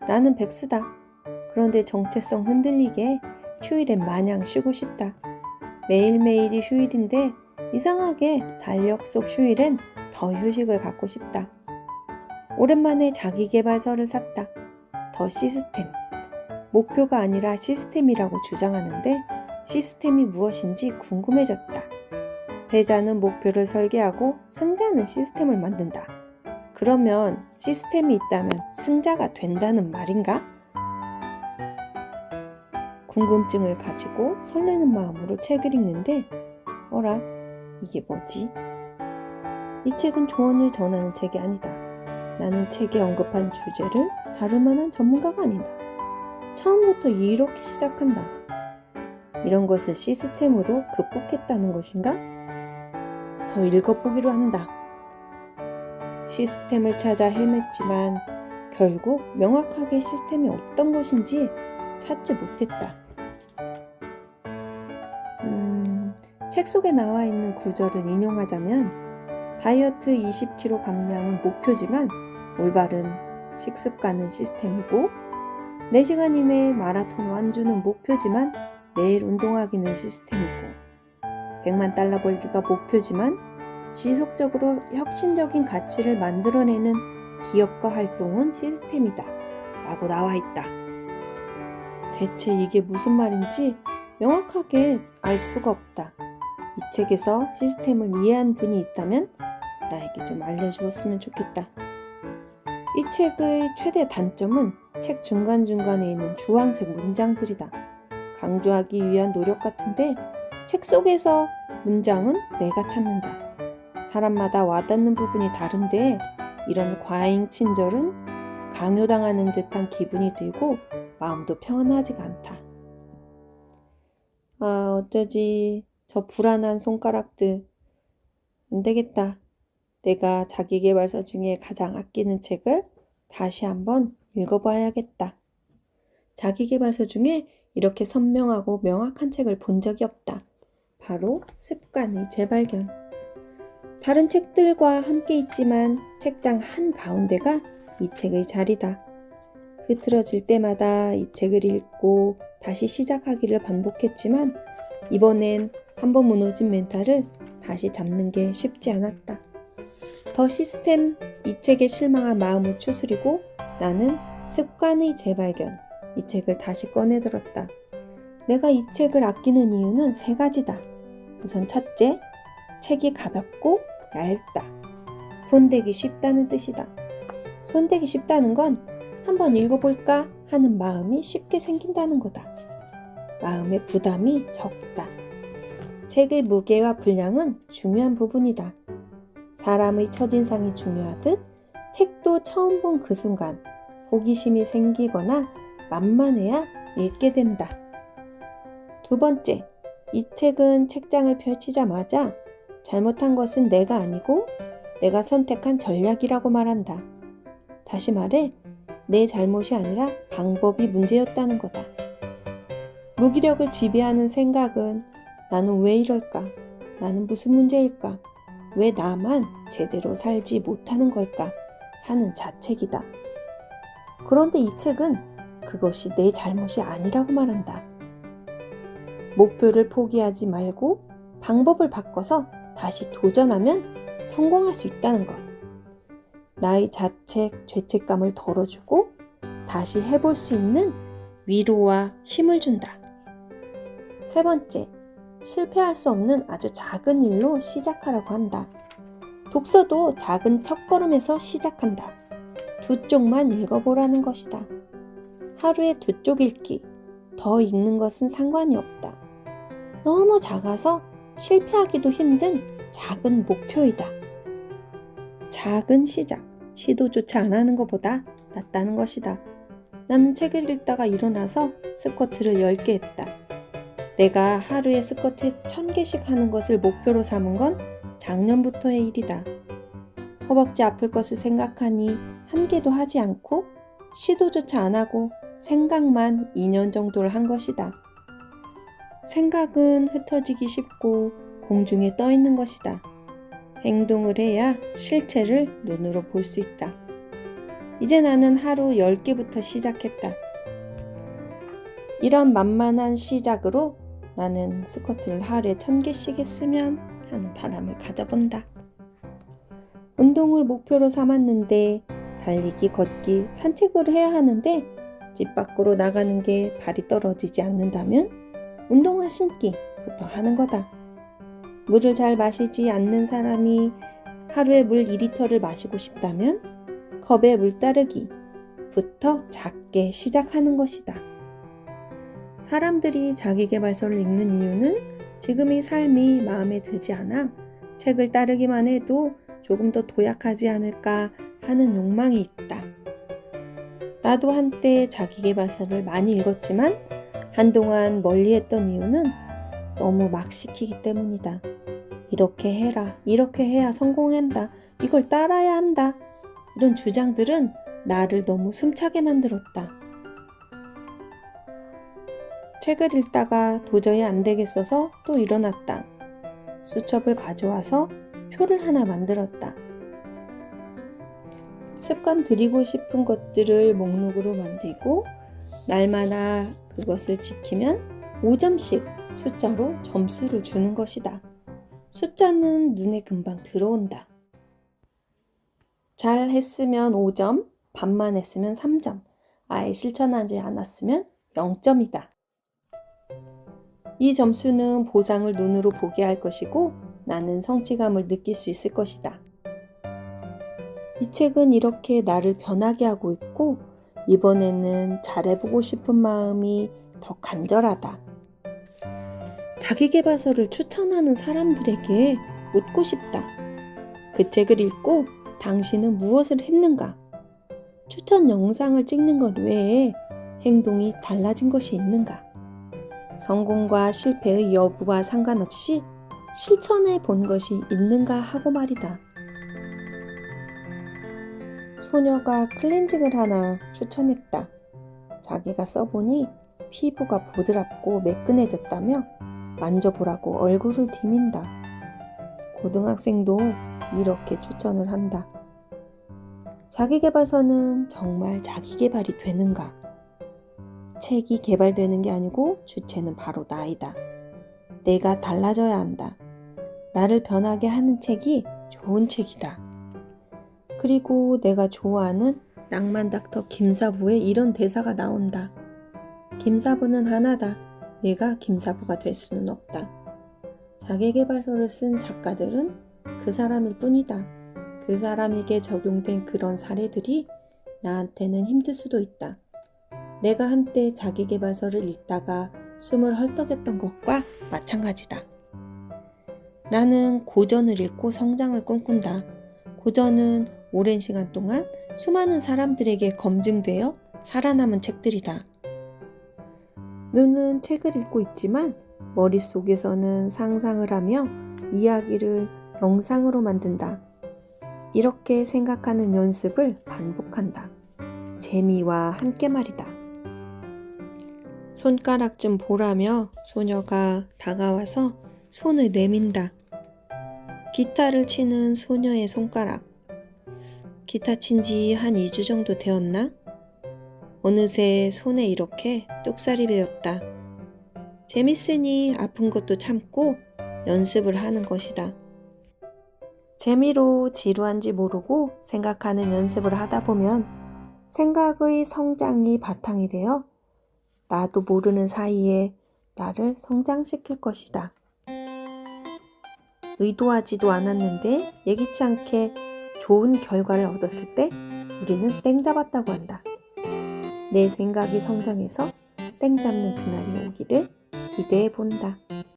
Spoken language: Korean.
나는 백수다. 그런데 정체성 흔들리게 휴일엔 마냥 쉬고 싶다. 매일매일이 휴일인데 이상하게 달력 속 휴일엔 더 휴식을 갖고 싶다. 오랜만에 자기계발서를 샀다. 더 시스템. 목표가 아니라 시스템이라고 주장하는데 시스템이 무엇인지 궁금해졌다. 패자는 목표를 설계하고 승자는 시스템을 만든다. 그러면 시스템이 있다면 승자가 된다는 말인가? 궁금증을 가지고 설레는 마음으로 책을 읽는데 어라, 이게 뭐지? 이 책은 조언을 전하는 책이 아니다. 나는 책에 언급한 주제를 다룰 만한 전문가가 아니다. 처음부터 이렇게 시작한다. 이런 것을 시스템으로 극복했다는 것인가? 더 읽어보기로 한다. 시스템을 찾아 헤맸지만 결국 명확하게 시스템이 어떤 것인지 찾지 못했다. 책 속에 나와 있는 구절을 인용하자면 다이어트 20kg 감량은 목표지만 올바른 식습관은 시스템이고 4시간 이내 마라톤 완주는 목표지만 매일 운동하기는 시스템이고 100만 달러 벌기가 목표지만 지속적으로 혁신적인 가치를 만들어내는 기업과 활동은 시스템이다 라고 나와 있다. 대체 이게 무슨 말인지 명확하게 알 수가 없다. 이 책에서 시스템을 이해한 분이 있다면 나에게 좀 알려주었으면 좋겠다. 이 책의 최대 단점은 책 중간중간에 있는 주황색 문장들이다. 강조하기 위한 노력 같은데 책 속에서 문장은 내가 찾는다. 사람마다 와닿는 부분이 다른데 이런 과잉 친절은 강요당하는 듯한 기분이 들고 마음도 평안하지가 않다. 어쩌지 저 불안한 손가락들. 안 되겠다. 내가 자기계발서 중에 가장 아끼는 책을 다시 한번 읽어봐야겠다. 자기계발서 중에 이렇게 선명하고 명확한 책을 본 적이 없다. 바로 습관의 재발견. 다른 책들과 함께 있지만 책장 한가운데가 이 책의 자리다. 흐트러질 때마다 이 책을 읽고 다시 시작하기를 반복했지만 이번엔 한번 무너진 멘탈을 다시 잡는 게 쉽지 않았다. 더 시스템, 이 책에 실망한 마음을 추스리고 나는 습관의 재발견, 이 책을 다시 꺼내들었다. 내가 이 책을 아끼는 이유는 3가지다. 우선 첫째, 책이 가볍고 얇다. 손대기 쉽다는 뜻이다. 손대기 쉽다는 건 한번 읽어볼까 하는 마음이 쉽게 생긴다는 거다. 마음의 부담이 적다. 책의 무게와 분량은 중요한 부분이다. 사람의 첫인상이 중요하듯 책도 처음 본 그 순간 호기심이 생기거나 만만해야 읽게 된다. 2번째, 이 책은 책장을 펼치자마자 잘못한 것은 내가 아니고 내가 선택한 전략이라고 말한다. 다시 말해, 내 잘못이 아니라 방법이 문제였다는 거다. 무기력을 지배하는 생각은 나는 왜 이럴까? 나는 무슨 문제일까? 왜 나만 제대로 살지 못하는 걸까? 하는 자책이다. 그런데 이 책은 그것이 내 잘못이 아니라고 말한다. 목표를 포기하지 말고 방법을 바꿔서 다시 도전하면 성공할 수 있다는 것. 나의 자책, 죄책감을 덜어주고 다시 해볼 수 있는 위로와 힘을 준다. 3번째, 실패할 수 없는 아주 작은 일로 시작하라고 한다. 독서도 작은 첫걸음에서 시작한다. 2쪽만 읽어보라는 것이다. 하루에 2쪽 읽기, 더 읽는 것은 상관이 없다. 너무 작아서 실패하기도 힘든 작은 목표이다. 작은 시작, 시도조차 안 하는 것보다 낫다는 것이다. 나는 책을 읽다가 일어나서 스쿼트를 10개 했다. 내가 하루에 스쿼트 1000개씩 하는 것을 목표로 삼은 건 작년부터의 일이다. 허벅지 아플 것을 생각하니 1개도 하지 않고 시도조차 안 하고 생각만 2년 정도를 한 것이다. 생각은 흩어지기 쉽고 공중에 떠 있는 것이다. 행동을 해야 실체를 눈으로 볼 수 있다. 이제 나는 하루 10개부터 시작했다. 이런 만만한 시작으로 나는 스쿼트를 하루에 1000개씩 했으면 하는 바람을 가져본다. 운동을 목표로 삼았는데 달리기, 걷기, 산책을 해야 하는데 집 밖으로 나가는 게 발이 떨어지지 않는다면 운동화 신기부터 하는 거다. 물을 잘 마시지 않는 사람이 하루에 물 2리터를 마시고 싶다면 컵에 물 따르기부터 작게 시작하는 것이다. 사람들이 자기계발서를 읽는 이유는 지금의 삶이 마음에 들지 않아 책을 따르기만 해도 조금 더 도약하지 않을까 하는 욕망이 있다. 나도 한때 자기계발서를 많이 읽었지만 한동안 멀리했던 이유는 너무 막 시키기 때문이다. 이렇게 해라, 이렇게 해야 성공한다, 이걸 따라야 한다. 이런 주장들은 나를 너무 숨차게 만들었다. 책을 읽다가 도저히 안 되겠어서 또 일어났다. 수첩을 가져와서 표를 하나 만들었다. 습관 들이고 싶은 것들을 목록으로 만들고 날마다 그것을 지키면 5점씩 숫자로 점수를 주는 것이다. 숫자는 눈에 금방 들어온다. 잘 했으면 5점, 반만 했으면 3점, 아예 실천하지 않았으면 0점이다. 이 점수는 보상을 눈으로 보게 할 것이고 나는 성취감을 느낄 수 있을 것이다. 이 책은 이렇게 나를 변하게 하고 있고 이번에는 잘해보고 싶은 마음이 더 간절하다. 자기계발서를 추천하는 사람들에게 묻고 싶다. 그 책을 읽고 당신은 무엇을 했는가? 추천 영상을 찍는 것 외에 행동이 달라진 것이 있는가? 성공과 실패의 여부와 상관없이 실천해 본 것이 있는가 하고 말이다. 소녀가 클렌징을 하나 추천했다. 자기가 써보니 피부가 보드랍고 매끈해졌다며 만져보라고 얼굴을 디민다. 고등학생도 이렇게 추천을 한다. 자기계발서는 정말 자기계발이 되는가? 책이 개발되는 게 아니고 주체는 바로 나이다. 내가 달라져야 한다. 나를 변하게 하는 책이 좋은 책이다. 그리고 내가 좋아하는 낭만 닥터 김사부의 이런 대사가 나온다. 김사부는 하나다. 네가 김사부가 될 수는 없다. 자기계발서를 쓴 작가들은 그 사람일 뿐이다. 그 사람에게 적용된 그런 사례들이 나한테는 힘들 수도 있다. 내가 한때 자기계발서를 읽다가 숨을 헐떡였던 것과 마찬가지다. 나는 고전을 읽고 성장을 꿈꾼다. 고전은 오랜 시간 동안 수많은 사람들에게 검증되어 살아남은 책들이다. 눈은 책을 읽고 있지만 머릿속에서는 상상을 하며 이야기를 영상으로 만든다. 이렇게 생각하는 연습을 반복한다. 재미와 함께 말이다. 손가락 좀 보라며 소녀가 다가와서 손을 내민다. 기타를 치는 소녀의 손가락. 기타 친 지 한 2주 정도 되었나? 어느새 손에 이렇게 뚝살이 배었다. 재밌으니 아픈 것도 참고 연습을 하는 것이다. 재미로 지루한지 모르고 생각하는 연습을 하다 보면 생각의 성장이 바탕이 되어 나도 모르는 사이에 나를 성장시킬 것이다. 의도하지도 않았는데 예기치 않게 좋은 결과를 얻었을 때 우리는 땡 잡았다고 한다. 내 생각이 성장해서 땡 잡는 그날이 오기를 기대해 본다.